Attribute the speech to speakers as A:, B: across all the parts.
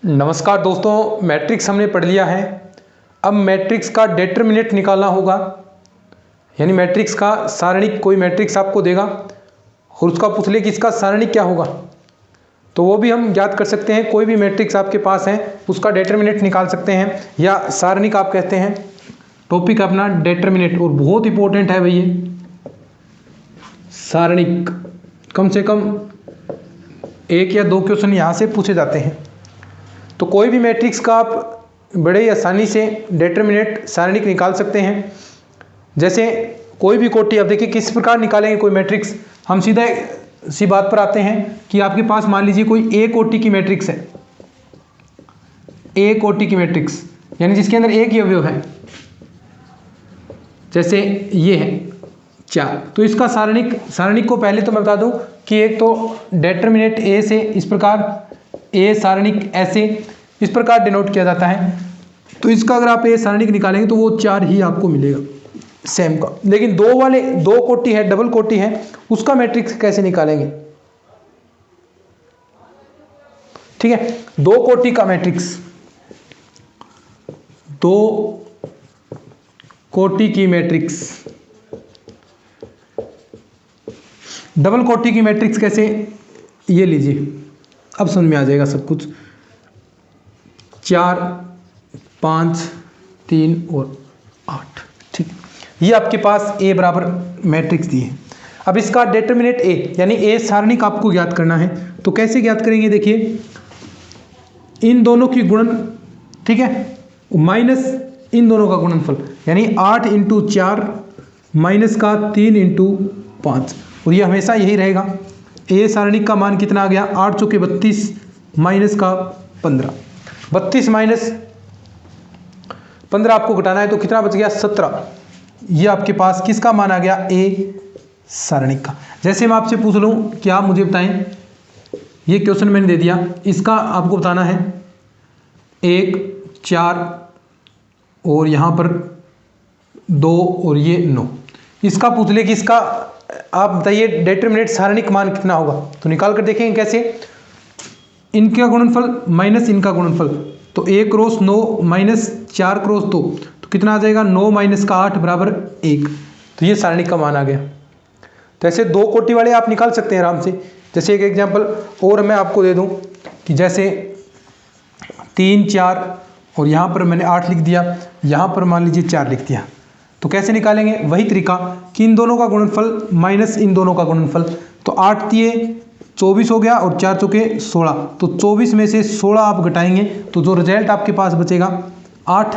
A: नमस्कार दोस्तों, मैट्रिक्स हमने पढ़ लिया है। अब मैट्रिक्स का डिटरमिनेंट निकालना होगा, यानी मैट्रिक्स का सारणिक। कोई मैट्रिक्स आपको देगा और उसका पूछ ले कि इसका सारणिक क्या होगा, तो वो भी हम ज्ञात कर सकते हैं। कोई भी मैट्रिक्स आपके पास है उसका डिटरमिनेंट निकाल सकते हैं, या सारणिक आप कहते हैं। टॉपिक अपना डिटरमिनेंट, और बहुत इंपॉर्टेंट है भैया सारणिक। कम से कम 1 या 2 क्वेश्चन यहाँ से पूछे जाते हैं। तो कोई भी मैट्रिक्स का आप बड़े ही आसानी से डिटरमिनेंट सारणिक निकाल सकते हैं। जैसे कोई भी कोटि, अब देखिए किस प्रकार निकालेंगे कोई मैट्रिक्स। हम सीधा सी बात पर आते हैं कि आपके पास मान लीजिए कोई ए कोटि की मैट्रिक्स है, ए कोटि की मैट्रिक्स यानी जिसके अंदर एक ही अवयव है, जैसे ये है 4। तो इसका सारणिक को पहले तो मैं बता दूं कि एक तो डिटरमिनेंट ए से इस प्रकार, ए सारणिक ऐसे इस प्रकार डिनोट किया जाता है। तो इसका अगर आप ए सारणिक निकालेंगे तो वो 4 ही आपको मिलेगा सेम का। लेकिन दो कोटि है, डबल कोटि है, उसका मैट्रिक्स कैसे निकालेंगे? ठीक है, 2 कोटि का मैट्रिक्स, 2 कोटि की मैट्रिक्स, डबल कोटि की मैट्रिक्स कैसे, ये लीजिए, अब समझ में आ जाएगा सब कुछ। 4, 5, 3 और 8। ठीक, ये आपके पास ए बराबर मैट्रिक्स दी है। अब इसका डिटरमिनेंट ए यानी ए सारणिक आपको ज्ञात करना है। तो कैसे ज्ञात करेंगे? देखिए, इन दोनों की गुणन, ठीक है, माइनस इन दोनों का गुणनफल, यानी 8 × 4 माइनस का 3 × 5, और ये हमेशा यही रहेगा। ए सारणिक का मान कितना आ गया? 8 × 32 माइनस का 15। 32 माइनस 15 आपको घटाना है तो कितना बच गया? 17। ये आपके पास किसका मान आ गया? ए सारणिक का। जैसे मैं आपसे पूछ लूँ कि आप मुझे बताएं, ये क्वेश्चन मैंने दे दिया, इसका आपको बताना है 1, 4 और यहाँ पर 2 और ये 9। इसका पूछ ले कि इसका आप बताइए डिटरमिनेंट सारणिक मान कितना होगा। तो निकाल कर देखेंगे कैसे। इनका गुणनफल माइनस इनका गुणनफल, तो 1 × 9 माइनस 4 × 2, तो कितना आ जाएगा? 9 माइनस का 8 बराबर 1। तो ये सारणिक का मान आ गया। तो ऐसे 2 कोटि वाले आप निकाल सकते हैं आराम से। जैसे एक एग्जांपल और मैं आपको दे दूं कि जैसे 3, 4 और यहाँ पर मैंने 8 लिख दिया, यहाँ पर मान लीजिए 4 लिख दिया। तो कैसे निकालेंगे? वही तरीका कि इन दोनों का गुणनफल माइनस इन दोनों का गुणनफल। तो 8 तिये 24 हो गया और 4 चौके 16। तो 24 में से 16 आप घटाएंगे तो जो रिजल्ट आपके पास बचेगा 8।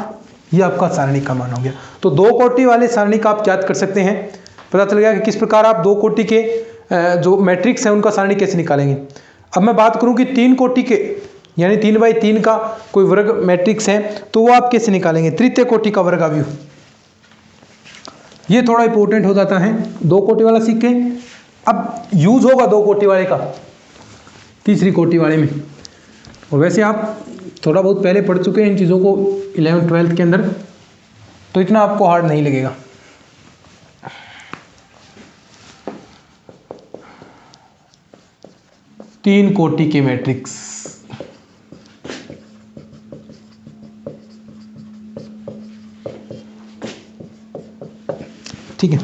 A: ये आपका सारणिक का मान हो गया। तो 2 कोटि वाले सारणिक आप याद कर सकते हैं। पता चल गया कि किस प्रकार आप 2 कोटि के जो मैट्रिक्स है उनका सारणिक कैसे निकालेंगे। अब मैं बात करूँ कि 3 कोटि के, यानी 3/3 का कोई वर्ग मैट्रिक्स है, तो वो आप कैसे निकालेंगे? तृतीय कोटि का वर्ग अवयव, ये थोड़ा इंपॉर्टेंट हो जाता है। 2 कोटि वाला सीख के अब यूज होगा 2 कोटि वाले का तीसरी कोटि वाले में। और वैसे आप थोड़ा बहुत पहले पढ़ चुके हैं इन चीज़ों को 11th 12th के अंदर, तो इतना आपको हार्ड नहीं लगेगा। तीन कोटि के मैट्रिक्स, ठीक है।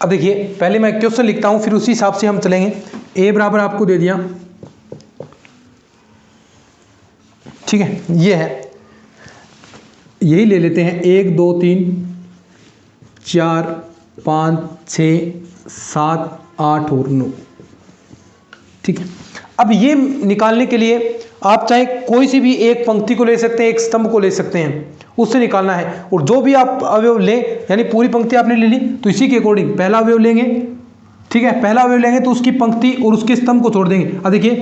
A: अब देखिए, पहले मैं क्वेश्चन लिखता हूं, फिर उसी हिसाब से हम चलेंगे। ए बराबर आपको दे दिया, ठीक है, ये है, यही ले लेते हैं। 1, 2, 3, 4, 5, 6, 7, 8 और 9, ठीक है। अब ये निकालने के लिए आप चाहे कोई सी भी एक पंक्ति को ले सकते हैं, एक स्तंभ को ले सकते हैं, उससे निकालना है। और जो भी आप अवयव लें, यानी पूरी पंक्ति आपने ले ली तो इसी के अकॉर्डिंग पहला अवयव लेंगे, ठीक है। पहला अवयव लेंगे तो उसकी पंक्ति और उसके स्तंभ को छोड़ देंगे। अब देखिए,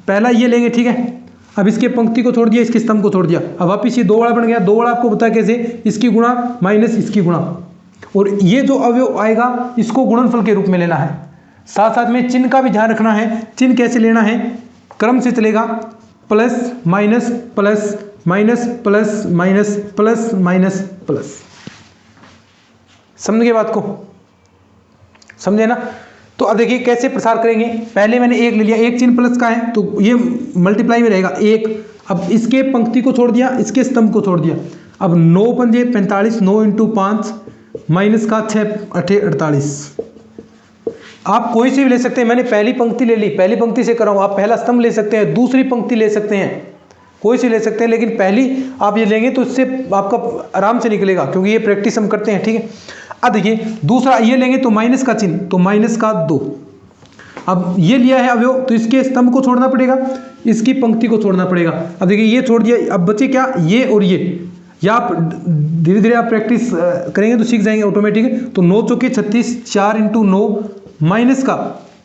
A: पहला ये लेंगे, ठीक है। अब इसके पंक्ति को छोड़ दिया, इसके स्तंभ को छोड़ दिया। अब वापिस ये 2 वाला बन गया। 2 वाला आपको पता है कैसे, इसकी गुणा माइनस इसकी गुणा, और ये जो अवयव आएगा इसको गुणनफल के रूप में लेना है। साथ साथ में चिन्ह का भी ध्यान रखना है। चिन्ह कैसे लेना है? क्रम से चलेगा, plus minus plus minus plus minus plus minus plus. समझ गए बात को? समझे ना? तो अब देखिए कैसे प्रसार करेंगे। पहले मैंने एक ले लिया, एक चिन्ह प्लस का है तो ये मल्टीप्लाई में रहेगा एक। अब इसके पंक्ति को छोड़ दिया, इसके स्तंभ को छोड़ दिया। अब 9 पंजे 45, 9 इंटू 5 माइनस का 6 अठे 48। आप कोई सी भी ले सकते हैं, मैंने पहली पंक्ति ले ली, पहली पंक्ति से कर रहा हूँ। आप पहला स्तंभ ले सकते हैं, दूसरी पंक्ति ले सकते हैं, कोई सी ले सकते हैं, लेकिन पहली आप ये लेंगे तो इससे आपका आराम से निकलेगा, क्योंकि ये प्रैक्टिस हम करते हैं। ठीक है, अब देखिए दूसरा ये लेंगे तो माइनस का चिन्ह, तो माइनस का 2। अब ये लिया है अवयव तो इसके स्तंभ को छोड़ना पड़ेगा, इसकी पंक्ति को छोड़ना पड़ेगा। अब देखिए ये छोड़ दिया, अब बचे क्या, ये और ये। या आप धीरे धीरे आप प्रैक्टिस करेंगे तो सीख जाएंगे ऑटोमेटिक। तो 9 चौके 36, 4 इंटू 9 माइनस का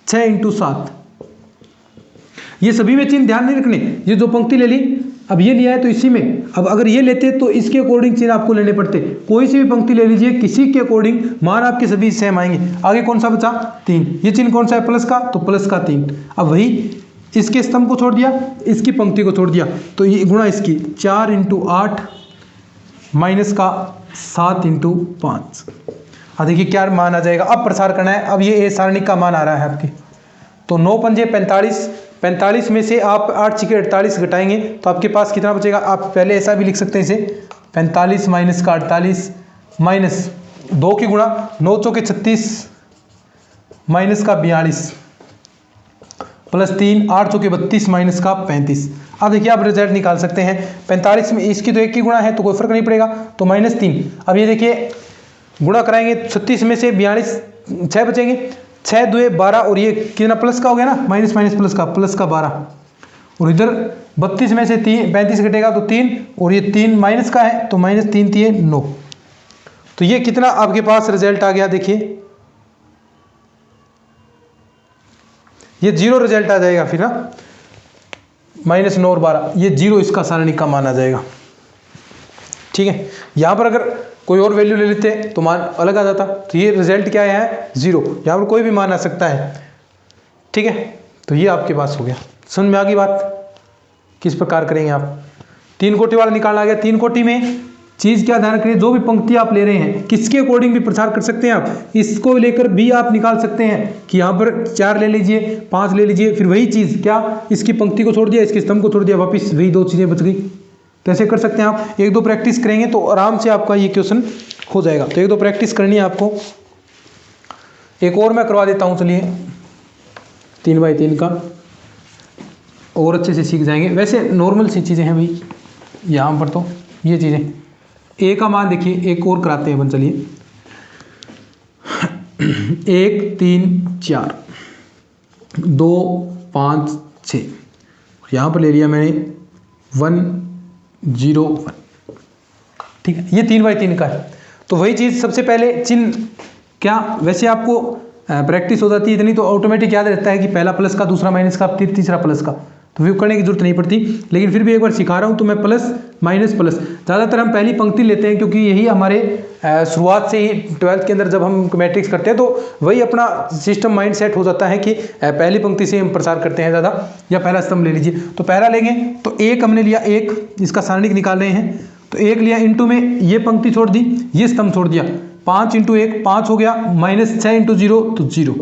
A: 6 इंटू 7। ये सभी में चिन्ह ध्यान नहीं रखने, ये जो पंक्ति ले ली, अब ये लिया है तो इसी में, अब अगर ये लेते तो इसके अकॉर्डिंग चिन्ह आपको लेने पड़ते। कोई सी भी पंक्ति ले लीजिए, किसी के अकॉर्डिंग मान आपके सभी सेम आएंगे। आगे कौन सा बचा, 3। ये चिन्ह कौन सा है, प्लस का, तो प्लस का 3। अब वही इसके स्तंभ को छोड़ दिया, इसकी पंक्ति को छोड़ दिया, तो ये गुणा इसकी 4 इंटू 8 माइनस का 7 इंटू 5। अब देखिए क्या मान आ जाएगा। अब प्रसार करना है, अब ये सारणिक का मान आ रहा है आपके। तो 9 पंजे 45, 45 में से आप 8 छिके 48 घटाएंगे तो आपके पास कितना बचेगा। आप पहले ऐसा भी लिख सकते हैं इसे, 45 माइनस का 48 माइनस 2 की गुणा 9 चौके 36 माइनस का 42 प्लस 3 8 चौके 32 माइनस का 35। अब देखिए आप रिजल्ट निकाल सकते हैं। 45 में इसकी तो 1 की गुणा है तो कोई फर्क नहीं पड़ेगा, तो -3। अब ये देखिए गुणा कराएंगे, 36 में से 42 6 बचेंगे, 6 2 12, और ये कितना प्लस का हो गया ना, माइनस माइनस प्लस का 12। और इधर 32 में से 35 घटेगा तो 3, और ये 3 माइनस का है तो -3 3 9। तो ये कितना आपके पास रिजल्ट आ गया, देखिए ये 0 रिजल्ट आ जाएगा फिर ना, -9 और 12, ये 0 इसका सारणिक का मान आ जाएगा। ठीक है, यहाँ पर अगर कोई और वैल्यू ले लेते तो मान अलग आ जाता। तो ये रिजल्ट क्या है, 0। यहाँ पर कोई भी मान आ सकता है। ठीक है, तो ये आपके पास हो गया। समझ में आ गई बात, किस प्रकार करेंगे आप। 3 कोटि वाला निकालना आ गया। 3 कोटि में चीज़ क्या ध्यान रखिए, जो भी पंक्ति आप ले रहे हैं किसके अकॉर्डिंग भी प्रसार कर सकते हैं आप। इसको लेकर भी आप निकाल सकते हैं कि यहाँ पर 4 ले लीजिए, 5 ले लीजिए, फिर वही चीज़ क्या, इसकी पंक्ति को छोड़ दिया, इसके स्तंभ को छोड़ दिया, वापिस वही 2 चीज़ें बच गई। तो ऐसे कर सकते हैं आप। 1-2 प्रैक्टिस करेंगे तो आराम से आपका ये क्वेश्चन हो जाएगा। तो 1-2 प्रैक्टिस करनी है आपको। एक और मैं करवा देता हूँ, चलिए 3x3 का, और अच्छे से सीख जाएंगे। वैसे नॉर्मल सी चीज़ें हैं भाई यहाँ पर, तो ये चीज़ें। ए का मान देखिए, एक और कराते हैं अपन, चलिए 1 3 4 2 5 6, यहाँ पर ले लिया मैंने 1 0 1। ठीक है, ये 3x3 का है। तो वही चीज़ सबसे पहले चिन्ह क्या, वैसे आपको प्रैक्टिस हो जाती है इतनी, तो ऑटोमेटिक याद रहता है कि पहला प्लस का, दूसरा माइनस का, तीसरा प्लस का, तो व्यू करने की जरूरत नहीं पड़ती। लेकिन फिर भी एक बार सिखा रहा हूँ तो मैं प्लस माइनस प्लस, ज़्यादातर हम पहली पंक्ति लेते हैं, क्योंकि यही हमारे शुरुआत से ही 12th के अंदर जब हम मैट्रिक्स करते हैं तो वही अपना सिस्टम माइंड सेट हो जाता है कि पहली पंक्ति से हम प्रसार करते हैं ज़्यादा। या पहला स्तंभ ले लीजिए, तो पहला लेंगे तो 1 हमने लिया, 1 इसका सारणिक निकाल रहे हैं, तो 1 लिया, इंटू में ये पंक्ति छोड़ दी, ये स्तंभ छोड़ दिया, 5 इंटू 1 5 हो गया, -6 इंटू 0 तो 0।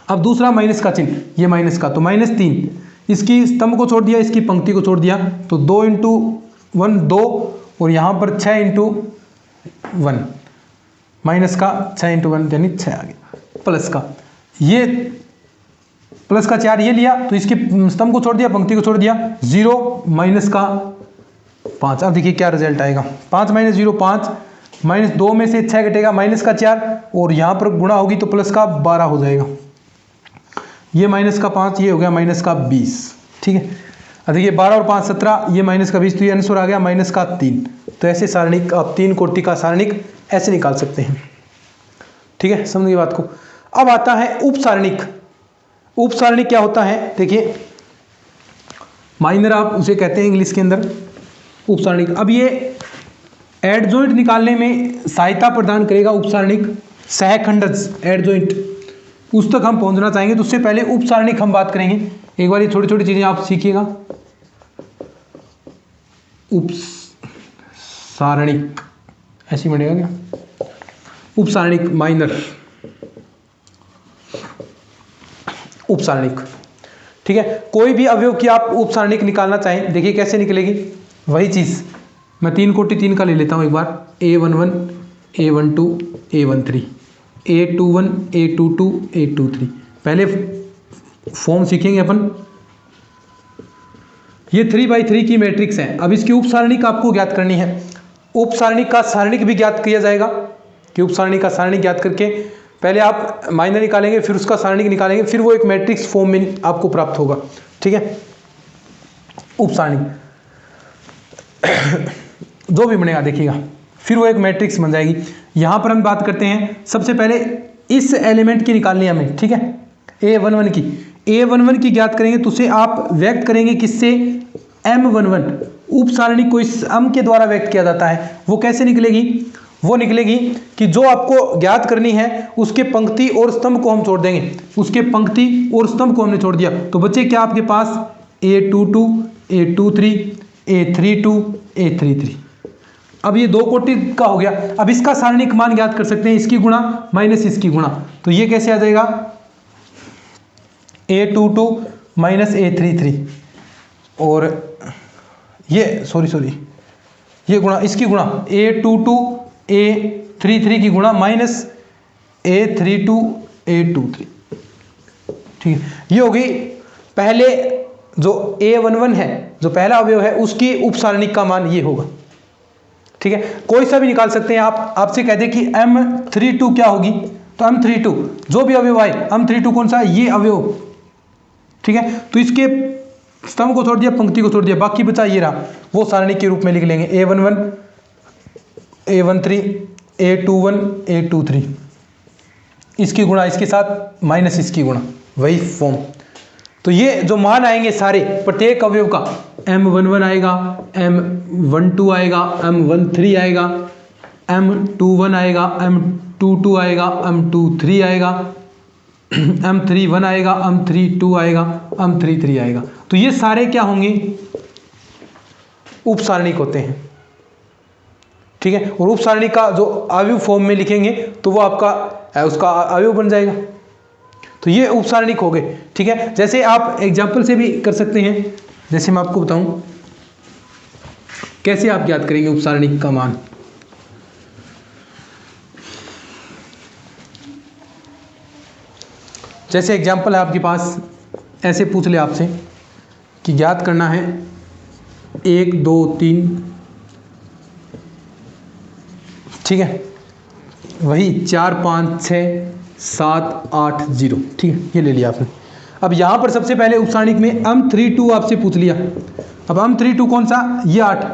A: अब दूसरा माइनस का चिन्ह, ये माइनस का, तो -3, इसकी स्तंभ को छोड़ दिया, इसकी पंक्ति को छोड़ दिया, तो 2 इंटू 1 2, और यहाँ पर 6 इंटू 1, माइनस का 6 इंटू 1 यानी 6 आ गया, प्लस का, ये प्लस का 4 ये लिया, तो इसके स्तंभ को छोड़ दिया, पंक्ति को छोड़ दिया, 0 माइनस का 5। अब देखिए क्या रिजल्ट आएगा, 5 - 0 5, -2 में से 6 घटेगा, माइनस का 4, और यहाँ पर गुणा होगी तो प्लस का 12 हो जाएगा। ये माइनस का 5, ये हो गया माइनस का 20। ठीक है, अब देखिए 12 और 5 17, ये माइनस का 20, तो ये आंसर आ गया माइनस का 3। तो ऐसे सारणिक आप 3 कोटि का सारणिक ऐसे निकाल सकते हैं। ठीक है, समझिए बात को। अब आता है उप सारणिक। उप सारणिक क्या होता है, देखिए माइनर आप उसे कहते हैं इंग्लिश के अंदर, उप सारणिक। अब ये एडजॉइंट निकालने में सहायता प्रदान करेगा उप सारणिक, सहखंडज एडजॉइंट, उस तक हम पहुंचना चाहेंगे। तो उससे पहले उप सारणिक हम बात करेंगे। एक बार ये छोटी छोटी चीजें आप सीखिएगा। उप सारणिक ऐसे बनेगा क्या, उप सारणिक माइनर, उपसारणिक। ठीक है, कोई भी अवयव की आप उपसारणिक निकालना चाहें, देखिए कैसे निकलेगी। वही चीज़ मैं 3 कोटि 3 का ले लेता हूँ एक बार। A11 A12 A13 A21 A22 A23। पहले फॉर्म सीखेंगे अपन। ये 3x3 की मैट्रिक्स है। अब इसकी उपसारणिक आपको ज्ञात करनी है। उपसारणिक का सारणिक भी ज्ञात किया जाएगा कि उपसारणिक का सारणिक ज्ञात करके पहले आप माइनर निकालेंगे, फिर उसका सारणिक निकालेंगे, फिर वो एक मैट्रिक्स फॉर्म में आपको प्राप्त होगा। ठीक है, उपसारणिक जो भी बनेगा देखिएगा, फिर वो एक मैट्रिक्स बन जाएगी। यहां पर हम बात करते हैं, सबसे पहले इस एलिमेंट की निकालनी है हमें। ठीक है, A11 की, A11 की ज्ञात करेंगे तो उसे आप व्यक्त करेंगे किससे, M11। उपसारणिक को इस M के द्वारा व्यक्त किया जाता है। वो कैसे निकलेगी, वो निकलेगी कि जो आपको ज्ञात करनी है उसके पंक्ति और स्तंभ को हम छोड़ देंगे। उसके पंक्ति और स्तंभ को हमने छोड़ दिया तो बचे क्या आपके पास, A22 A23 A32 A33। अब ये 2 कोटि का हो गया। अब इसका सारणिक मान ज्ञात कर सकते हैं, इसकी गुणा माइनस इसकी गुणा। तो ये कैसे आ जाएगा, A22 माइनस A33 और ये सॉरी ये गुणा इसकी गुणा A22 A33 की गुणा माइनस A32 A23। ठीक है, ये हो गई पहले जो A11 है, जो पहला अवयव है, उसकी उपसारणिक का मान ये होगा। ठीक है, कोई सा भी निकाल सकते हैं आप। आपसे कह दे कि M32 क्या होगी, तो M32 जो भी अवयव आए, M32 कौन सा, ये अवयव। ठीक है, तो इसके स्तंभ को छोड़ दिया, पंक्ति को छोड़ दिया, बाकी बचा ये रहा, वो सारणी के रूप में लिख लेंगे A11 A13 A21 A23। इसकी गुणा इसके साथ माइनस इसकी गुणा, वही फॉर्म। तो ये जो मान आएंगे सारे प्रत्येक अवयव का, M11 आएगा, M12 आएगा, M13 आएगा, M21 आएगा, M22 आएगा, M23 आएगा, M31 आएगा, M32 आएगा, M33 आएगा। तो ये सारे क्या होंगे, उपसारणिक होते हैं। ठीक है, और उपसारणिक का जो अवयव फॉर्म में लिखेंगे तो वो आपका उसका अवयव बन जाएगा। तो ये उपसारणिक हो गए। ठीक है, जैसे आप एग्जाम्पल से भी कर सकते हैं। जैसे मैं आपको बताऊं कैसे आप ज्ञात करेंगे उपसारणिक का मान। जैसे एग्जाम्पल है आपके पास, ऐसे पूछ ले आपसे कि ज्ञात करना है 1 2 3, ठीक है, वही 4 5 6 7 8 0। ठीक है, ये ले लिया आपने। अब यहाँ पर सबसे पहले उपसारणिक में M32 आपसे पूछ लिया। अब M32 कौन सा, ये 8।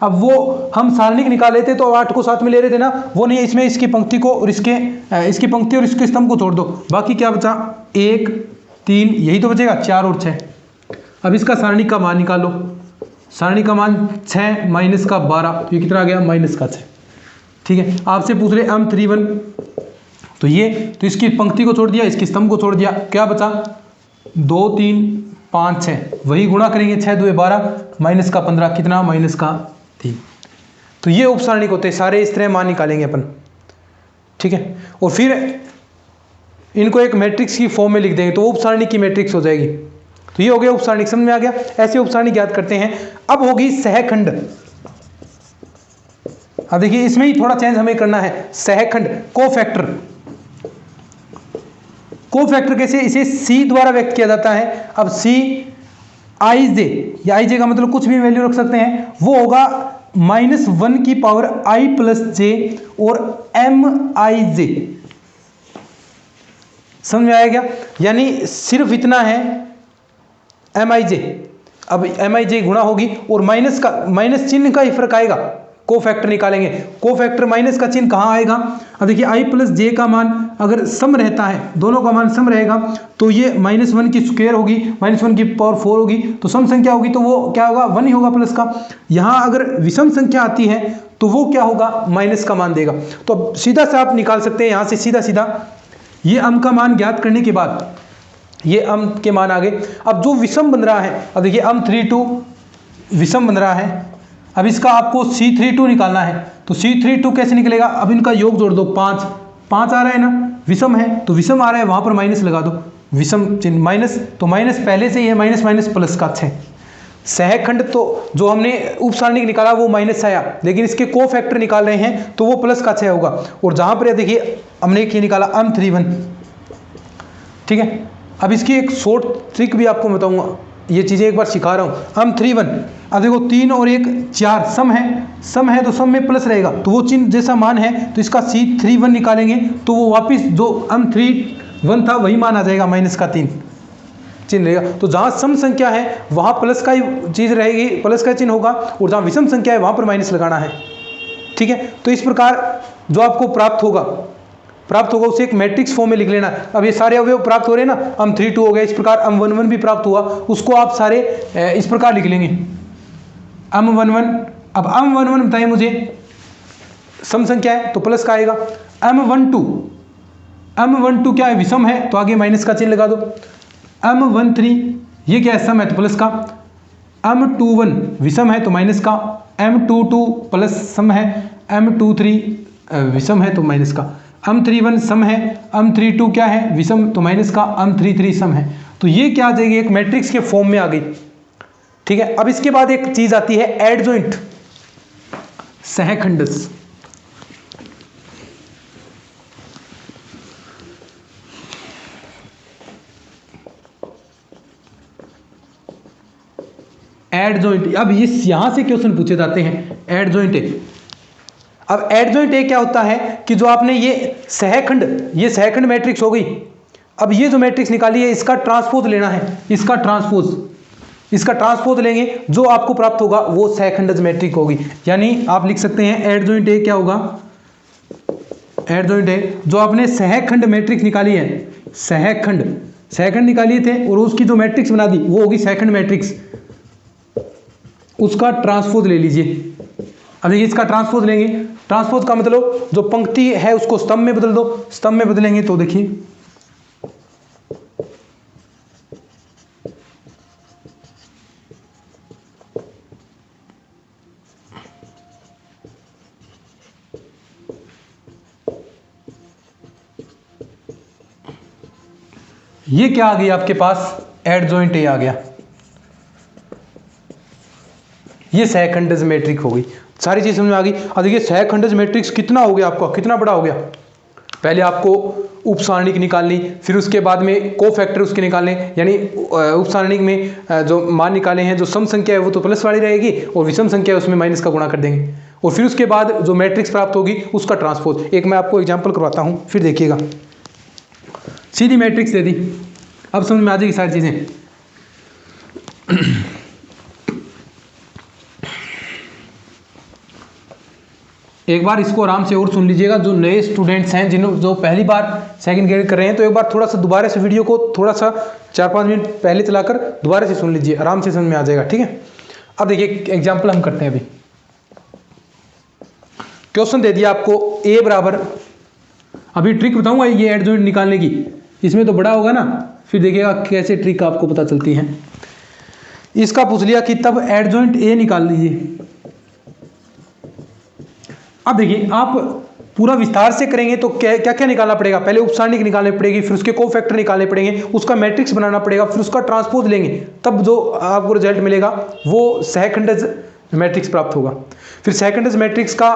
A: अब वो हम सारणिक निकाले थे तो 8 को साथ में ले रहे थे ना, वो नहीं, इसमें इसकी पंक्ति को और इसकी पंक्ति और इसके स्तंभ को छोड़ दो, बाकी क्या बचा, 1 3, यही तो बचेगा, 4 और 6। अब इसका सारणिक का मान निकालो। सारणिक का मान 6 माइनस का 12, तो ये कितना आ गया, माइनस का 6। ठीक है, आपसे पूछ रहे M31, तो ये, तो इसकी पंक्ति को छोड़ दिया, इसके स्तंभ को छोड़ दिया, क्या बचा, 2 3 5 6, वही गुणा करेंगे, 6 2 12 माइनस का 15, कितना, माइनस का 3। तो ये उपसारणिक होते हैं सारे, इस तरह मान निकालेंगे अपन। ठीक है, और फिर इनको एक मैट्रिक्स की फॉर्म में लिख देंगे तो उपसारणिक की मैट्रिक्स हो जाएगी। तो ये हो गया उपसारणिक, समझ में आ गया। ऐसे उपसारणिक याद करते हैं। अब होगी सहखंड। अब देखिए इसमें ही थोड़ा चेंज हमें करना है। सहखंड, कोफैक्टर। कोफैक्टर कैसे, इसे C द्वारा व्यक्त किया जाता है। अब C IJ, या IJ का मतलब कुछ भी वैल्यू रख सकते हैं, वो होगा -1 की पावर I + J और MIJ। समझ में आया क्या, यानी सिर्फ इतना है MIJ। अब MIJ गुणा होगी और माइनस चिन्ह का ही फर्क आएगा। कोफैक्टर निकालेंगे, कोफैक्टर माइनस का चिन्ह कहाँ आएगा। अब देखिए I + J का मान अगर सम रहता है, दोनों का मान सम रहेगा, तो ये -1 की स्क्वायर होगी, -1 की पावर 4 होगी, तो सम संख्या होगी तो वो क्या होगा, 1 ही होगा प्लस का। यहाँ अगर विषम संख्या आती है तो वो क्या होगा, माइनस का मान देगा। तो सीधा से आप निकाल सकते हैं यहाँ से सीधा ये M का मान ज्ञात करने के बाद ये M के मान आ गए। अब जो विषम बन रहा है, अब देखिए M32 विषम बन रहा है। अब इसका आपको C32 निकालना है, तो C32 कैसे निकलेगा, अब इनका योग जोड़ दो, 5 5 आ रहा है ना, विषम है तो विषम आ रहा है, वहां पर माइनस लगा दो, विषम चिन्ह माइनस, तो माइनस पहले से ही है, माइनस माइनस प्लस का 6। सहखंड तो जो हमने उप सारणिक निकाला वो माइनस आया, लेकिन इसके को फैक्टर निकाल रहे हैं तो वो प्लस का 6 होगा। और जहां पर देखिए हमने एक ये निकाला m31, ठीक है। अब इसकी एक शॉर्ट ट्रिक भी आपको बताऊंगा, ये चीज़ें एक बार सिखा रहा हूँ। m31, अब देखो 3 और 1 4 सम है तो सम में प्लस रहेगा, तो वो चिन्ह जैसा मान है तो इसका C31 निकालेंगे तो वो वापस जो m31 था वही मान आ जाएगा, माइनस का 3 चिन्ह रहेगा। तो जहाँ सम संख्या है वहाँ प्लस का ही चीज़ रहेगी, प्लस का चिन्ह होगा, और जहाँ विषम संख्या है वहाँ पर माइनस लगाना है, ठीक है। तो इस प्रकार जो आपको प्राप्त होगा उसे एक मैट्रिक्स फॉर्म में लिख लेना। अब ये सारे अवयव प्राप्त हो रहे हैं ना, m32 हो गया, इस प्रकार m11 भी प्राप्त हुआ, उसको आप सारे इस प्रकार लिख लेंगे m11। अब m11 बताइए मुझे, सम संख्या है तो प्लस का आएगा। m12 क्या है, विषम है तो आगे माइनस का चिन्ह लगा दो। m13 ये क्या है, सम है तो प्लस का। m21 विषम है तो माइनस का। m22 प्लस सम है, m23 विषम है तो माइनस का। m31 सम है, m32 क्या है, विषम तो माइनस का। m33 सम है, तो ये क्या आ जाएगी, एक मैट्रिक्स के फॉर्म में आ गई, ठीक है। अब इसके बाद एक चीज आती है एडजॉइंट, सहखंडस। एडजॉइंट, अब ये यहां से क्वेश्चन पूछे जाते हैं एडजॉइंट। अब एडजॉइंट ए क्या होता है कि जो आपने ये सहखंड मैट्रिक्स हो गई, अब ये जो मैट्रिक्स निकाली है इसका ट्रांसपोज लेना है, इसका ट्रांसपोज लेंगे, जो आपको प्राप्त होगा वो सहखंडज मैट्रिक्स होगी। यानी आप लिख सकते हैं एडजॉइंट ए क्या होगा, एडजॉइंट ए जो आपने सहखंड मैट्रिक्स निकाली है, सहखंड निकाली थे और उसकी जो मैट्रिक्स बना दी वो होगी सहखंड मैट्रिक्स, उसका ट्रांसपोज ले लीजिए। अब देखिए इसका ट्रांसपोज लेंगे, ट्रांसपोज का मतलब जो पंक्ति है उसको स्तंभ में बदल दो, स्तंभ में बदलेंगे तो देखिए ये क्या आ गई आपके पास, एडजॉइंट ए आ गया, ये सहखंडज मैट्रिक्स हो गई। सारी चीज समझ में आ गई। अब देखिए सहखंडज मैट्रिक्स कितना हो गया आपका, कितना बड़ा हो गया। पहले आपको उप सारणिक निकालनी, फिर उसके बाद में को फैक्टर उसके निकालने, यानी उप सारणिक में जो मान निकाले हैं, जो सम संख्या है वो तो प्लस वाली रहेगी और विषम संख्या है उसमें माइनस का गुणा कर देंगे, और फिर उसके बाद जो मैट्रिक्स प्राप्त होगी उसका ट्रांसपोज। एक मैं आपको एग्जाम्पल करवाता हूँ, फिर देखिएगा। सीधी मैट्रिक्स दे दी, अब समझ में आ जाएगी सारी चीजें। एक बार इसको आराम से और सुन लीजिएगा, जो नए स्टूडेंट्स हैं जो पहली बार सेकंड ग्रेड कर रहे हैं, तो एक बार थोड़ा सा दोबारा से वीडियो को थोड़ा सा 4-5 मिनट पहले चलाकर दोबारा से सुन लीजिए, आराम से समझ में आ जाएगा, ठीक है। अब देखिए एग्जाम्पल हम करते हैं। अभी क्वेश्चन दे दिया आपको a बराबर, अभी ट्रिक बताऊंगा ये एडजॉइंट निकालने की, इसमें तो बड़ा होगा ना, फिर देखिएगा कैसे ट्रिक आपको पता चलती है। इसका पूछ लिया कि तब एडजॉइंट ए निकाल लीजिए। अब देखिए आप पूरा विस्तार से करेंगे तो क्या क्या निकालना पड़ेगा, पहले उप सारणिक निकालनी पड़ेगी, फिर उसके को फैक्टर निकालने पड़ेंगे, उसका मैट्रिक्स बनाना पड़ेगा, फिर उसका ट्रांसपोज लेंगे, तब जो आपको रिजल्ट मिलेगा वो सहखंडज मैट्रिक्स प्राप्त होगा। फिर सहखंडज मैट्रिक्स का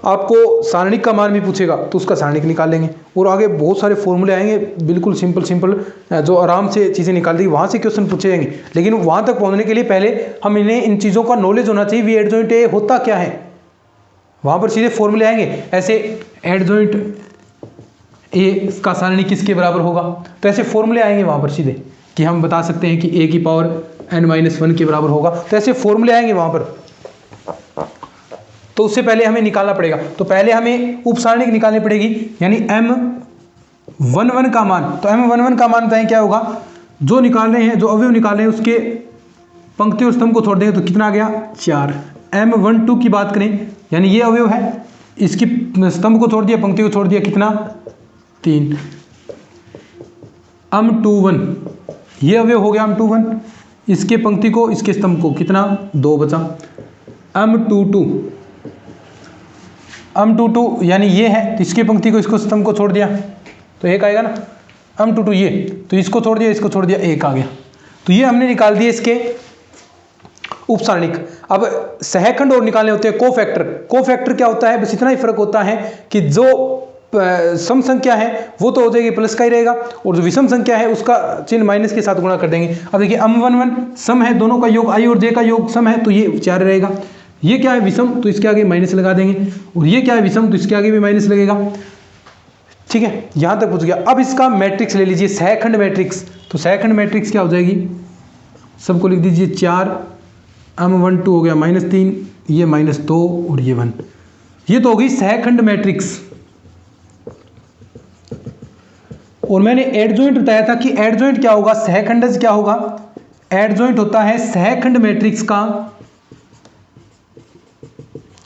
A: आपको सारणिक का मान भी पूछेगा तो उसका सारणिक निकाल लेंगे, और आगे बहुत सारे फॉर्मूले आएंगे, बिल्कुल सिंपल जो आराम से चीज़ें निकाल दी, वहाँ से क्वेश्चन पूछे जाएंगे। लेकिन वहाँ तक पहुँचने के लिए पहले हम इन्हें इन चीज़ों का नॉलेज होना चाहिए, वी एडजॉइंट ए होता क्या है, वहाँ पर सीधे फॉर्मूले आएंगे। ऐसे एडजॉइंट ए का सारणिक किसके बराबर होगा, तो ऐसे फॉर्मूले आएंगे वहाँ पर सीधे कि हम बता सकते हैं कि a की पावर n-1 के बराबर होगा, तो ऐसे फॉर्मूले आएंगे वहाँ पर। तो उससे पहले हमें निकालना पड़ेगा, तो पहले हमें उप सारणिक निकालनी पड़ेगी, यानी m11 का मान। तो m11 का मान बताएं क्या होगा, जो निकाल रहे हैं, जो अवयव निकाल रहे हैं उसके पंक्ति और स्तंभ को छोड़ देंगे तो कितना आ गया 4। m12 की बात करें, यानी ये अवयव है, इसकी स्तंभ को छोड़ दिया, पंक्ति को छोड़ दिया, कितना 3। m21 ये अवयव हो गया m21, इसके पंक्ति को इसके स्तंभ को कितना 2 बचा। m22 यानी ये है, तो इसके पंक्ति को इसको स्तंभ को छोड़ दिया तो 1 आएगा ना। m2 ये, तो इसको छोड़ दिया, इसको छोड़ दिया, 1 आ गया। तो ये हमने निकाल दिए इसके उपसारणिक। अब सहखंड और निकालने होते हैं कोफैक्टर। कोफैक्टर क्या होता है, बस इतना ही फर्क होता है कि जो सम संख्या है वो तो हो जाएगी प्लस का ही रहेगा, और जो विषम संख्या है उसका चिन्ह माइनस के साथ गुणा कर देंगे। अब देखिए m11 सम है, दोनों का योग i और j का योग सम है, तो ये 4 रहेगा। ये क्या है विषम, तो इसके आगे माइनस लगा देंगे, और ये क्या है विषम, तो इसके आगे भी माइनस लगेगा। ठीक है, यहां तक पहुंच गया। अब इसका मैट्रिक्स ले लीजिए, सहखंड मैट्रिक्स। तो सहखंड मैट्रिक्स क्या हो जाएगी, सबको लिख दीजिए 4, m12 हो गया -3, ये -2 और ये 1। ये तो हो गई सहखंड मैट्रिक्स। और मैंने एडजॉइंट बताया था कि एडजॉइंट क्या होगा, सहखंडज क्या होगा, एडजॉइंट होता है सहखंड मैट्रिक्स का,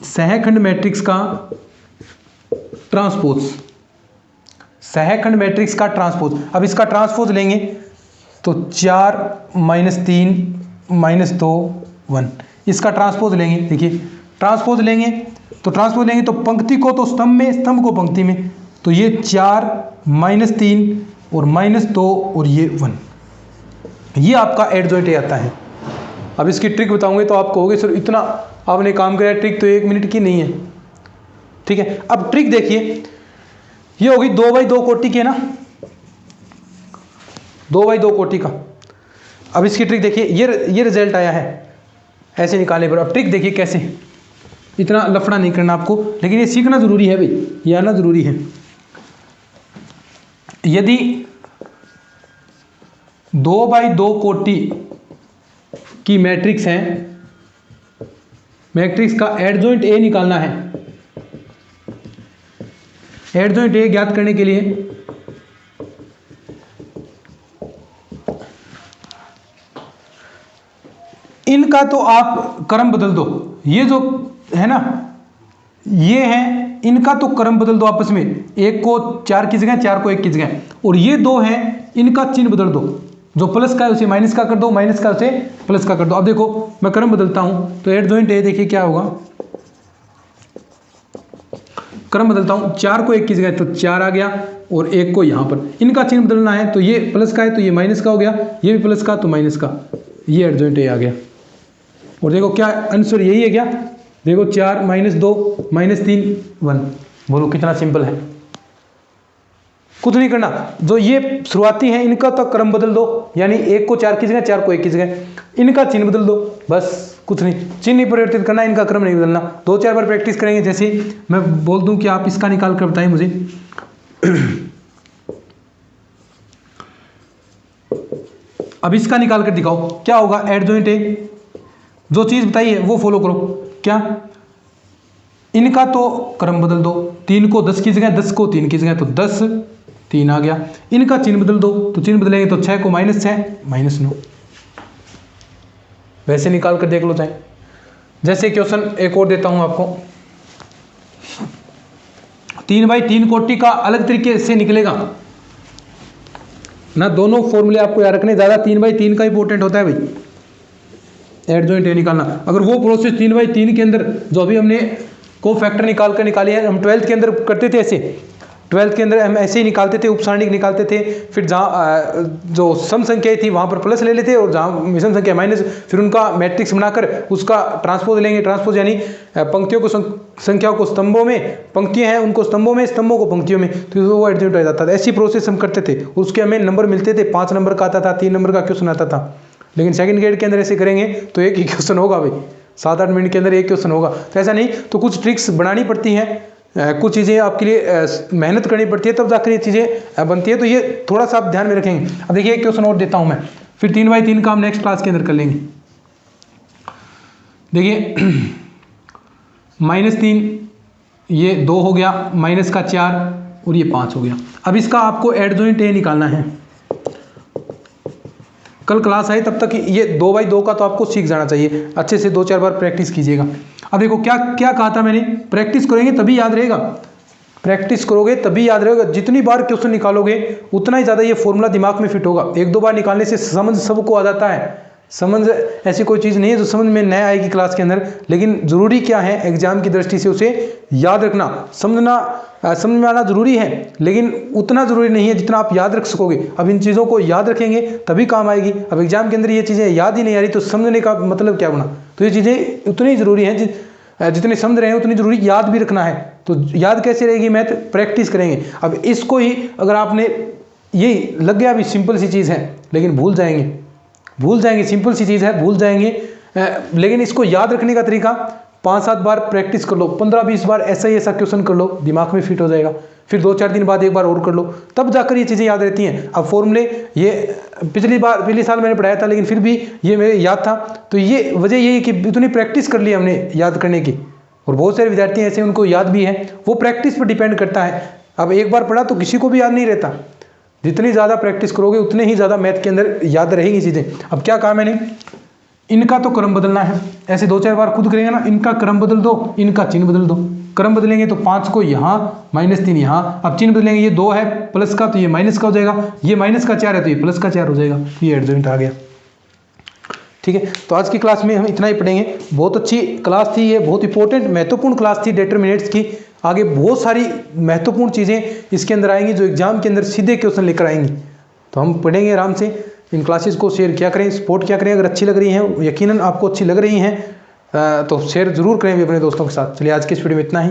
A: सहखंड मैट्रिक्स का ट्रांसपोज, सहखंड मैट्रिक्स का ट्रांसपोज। अब इसका ट्रांसपोज लेंगे तो 4 -3 -2 1, इसका ट्रांसपोज लेंगे। देखिए ट्रांसपोज लेंगे तो पंक्ति को तो स्तंभ में, स्तंभ को पंक्ति में, तो ये 4 -3 और -2 और ये 1, ये आपका एडजॉइंट आता है। अब इसकी ट्रिक बताऊंगे तो आप कहोगे सर इतना आपने काम किया, ट्रिक तो 1 मिनट की नहीं है। ठीक है, अब ट्रिक देखिए, ये होगी 2x2 कोटि की है ना, 2x2 कोटि का। अब इसकी ट्रिक देखिए, ये रिजल्ट आया है ऐसे निकालने पर। अब ट्रिक देखिए कैसे, इतना लफड़ा नहीं करना आपको, लेकिन ये सीखना जरूरी है भाई, ये आना जरूरी है। यदि 2x2 कोटि की मैट्रिक्स है, मैट्रिक्स का एडजॉइंट ए निकालना है। एडजॉइंट ए ज्ञात करने के लिए इनका तो आप क्रम बदल दो, ये जो है ना ये है, इनका तो क्रम बदल दो आपस में, 1 को 4 की जगह, 4 को 1 की जगह, और ये 2 हैं, इनका चिन्ह बदल दो, जो प्लस का है उसे माइनस का कर दो, माइनस का उसे प्लस का कर दो। अब देखो मैं क्रम बदलता हूं, तो एडजॉइंट ए देखिए क्या होगा, क्रम बदलता हूं, 4 को 1 की जगह तो 4 आ गया, और 1 को यहां पर, इनका चिन्ह बदलना है, तो ये प्लस का है तो ये माइनस का हो गया, ये भी प्लस का तो माइनस का, ये एडजॉइंट ए आ गया। और देखो क्या आंसर यही है क्या, देखो 4 -2 -3 1, बोलो कितना सिंपल है, कुछ नहीं करना। जो ये शुरुआती है इनका तो क्रम बदल दो, यानी 1 को 4 की जगह, 4 को 1 की जगह, इनका चिन्ह बदल दो, बस कुछ नहीं, चिन्ह नहीं परिवर्तित करना, इनका क्रम नहीं बदलना। 2-4 बार प्रैक्टिस करेंगे, जैसे मैं बोल दूं कि आप इसका निकाल कर बताएं मुझे। अब इसका निकाल कर दिखाओ क्या होगा, एडजॉइंट ए, जो चीज बताई है वो फॉलो करो। क्या, इनका तो क्रम बदल दो, 3 को 10 की जगह, 10 को 3 की जगह, तो 10 3 आ गया। इनका चिन्ह बदल दो, तो चिन्ह बदलेंगे तो 6 को -6 -9, वैसे निकाल कर देख लो चाहे। जैसे क्वेश्चन एक और देता हूं आपको, 3x3 कोटि का अलग तरीके से निकलेगा ना, दोनों फॉर्मूले आपको याद रखने, ज्यादा 3x3 का इंपॉर्टेंट होता है भाई एडजॉइंट ए निकालना। अगर वो प्रोसेस 3x3 के अंदर जो अभी हमने कोफैक्टर निकाली है, हम 12th के अंदर करते थे ऐसे, 12th के अंदर हम ऐसे ही निकालते थे, उपसारणिक निकालते थे, फिर जहाँ जो सम संख्या थी वहाँ पर प्लस ले लेते, और जहाँ विषम संख्या माइनस, फिर उनका मैट्रिक्स बनाकर उसका ट्रांसपोज लेंगे। ट्रांसपोज यानी पंक्तियों को संख्याओं को स्तंभों में, पंक्तियाँ हैं उनको स्तंभों में, स्तंभों को पंक्तियों में, तो वो एडजॉइंट हो जाता था। ऐसी प्रोसेस हम करते थे, उसके हमें नंबर मिलते थे, 5 नंबर का आता था, 3 नंबर का क्वेश्चन आता था। लेकिन सेकंड ग्रेड के अंदर ऐसे करेंगे तो एक ही क्वेश्चन होगा भाई, 7-8 मिनट के अंदर एक क्वेश्चन होगा, तो ऐसा नहीं, तो कुछ ट्रिक्स बनानी पड़ती हैं, कुछ चीज़ें आपके लिए मेहनत करनी पड़ती है, तब जाकर ये चीज़ें बनती है, तो ये थोड़ा सा आप ध्यान में रखेंगे। अब देखिए एक क्वेश्चन और देता हूँ मैं, फिर 3x3 का हम नेक्स्ट क्लास के अंदर कर लेंगे। देखिए -3 ये 2 हो गया, माइनस का 4 और ये 5 हो गया। अब इसका आपको एडजॉइंट ए निकालना है। कल क्लास आई तब तक ये 2x2 का तो आपको सीख जाना चाहिए, अच्छे से 2-4 बार प्रैक्टिस कीजिएगा। अब देखो क्या क्या कहा था मैंने, प्रैक्टिस करेंगे तभी याद रहेगा, प्रैक्टिस करोगे तभी याद रहेगा। जितनी बार क्वेश्चन निकालोगे उतना ही ज़्यादा ये फॉर्मूला दिमाग में फिट होगा। 1-2 बार निकालने से समझ सबको आ जाता है, समझ ऐसी कोई चीज़ नहीं है जो समझ में न आएगी क्लास के अंदर, लेकिन ज़रूरी क्या है एग्जाम की दृष्टि से उसे याद रखना, समझ में आना ज़रूरी है, लेकिन उतना ज़रूरी नहीं है जितना आप याद रख सकोगे। अब इन चीज़ों को याद रखेंगे तभी काम आएगी। अब एग्जाम के अंदर ये चीज़ें याद ही नहीं आ रही तो समझने का मतलब क्या बना। तो ये चीज़ें उतनी ज़रूरी हैं जितने समझ रहे हैं उतनी ज़रूरी याद भी रखना है। तो याद कैसे रहेगी, मैथ प्रैक्टिस करेंगे। अब इसको ही अगर आपने यही लग गया अभी सिंपल सी चीज़ है लेकिन भूल जाएंगे, सिंपल सी चीज़ है भूल जाएंगे, लेकिन इसको याद रखने का तरीका 5-7 बार प्रैक्टिस कर लो, 15-20 बार ऐसा क्वेश्चन कर लो, दिमाग में फिट हो जाएगा। फिर 2-4 दिन बाद एक बार और कर लो, तब जाकर ये चीज़ें याद रहती हैं। अब फॉर्मूले ये पिछले साल मैंने पढ़ाया था लेकिन फिर भी ये मेरे याद था, तो ये वजह यही है कि इतनी प्रैक्टिस कर ली हमने याद करने की। और बहुत सारे विद्यार्थी ऐसे उनको याद भी है, वो प्रैक्टिस पर डिपेंड करता है। अब एक बार पढ़ा तो किसी को भी याद नहीं रहता, जितनी ज़्यादा प्रैक्टिस करोगे उतने ही ज़्यादा मैथ के अंदर याद रहेगी चीज़ें। अब क्या काम है मैंने, इनका तो क्रम बदलना है, ऐसे 2-4 बार खुद करेंगे ना, इनका क्रम बदल दो, इनका चिन्ह बदल दो। क्रम बदलेंगे तो 5 को यहाँ -3 यहाँ, अब चिन्ह बदलेंगे, ये 2 है प्लस का तो ये माइनस का हो जाएगा, ये माइनस का 4 है तो ये प्लस का 4 हो जाएगा, ये एडजॉइंट आ गया। ठीक है, तो आज की क्लास में हम इतना ही पढ़ेंगे। बहुत अच्छी क्लास थी ये, बहुत इंपॉर्टेंट महत्वपूर्ण क्लास थी डिटरमिनेंट्स की। आगे बहुत सारी महत्वपूर्ण चीज़ें इसके अंदर आएंगी जो एग्जाम के अंदर सीधे क्वेश्चन लेकर आएंगी। तो हम पढ़ेंगे आराम से। इन क्लासेस को शेयर क्या करें, सपोर्ट क्या करें। अगर अच्छी लग रही हैं, यकीनन आपको अच्छी लग रही हैं, तो शेयर ज़रूर करें भी अपने दोस्तों के साथ। चलिए आज की इस वीडियो में इतना ही।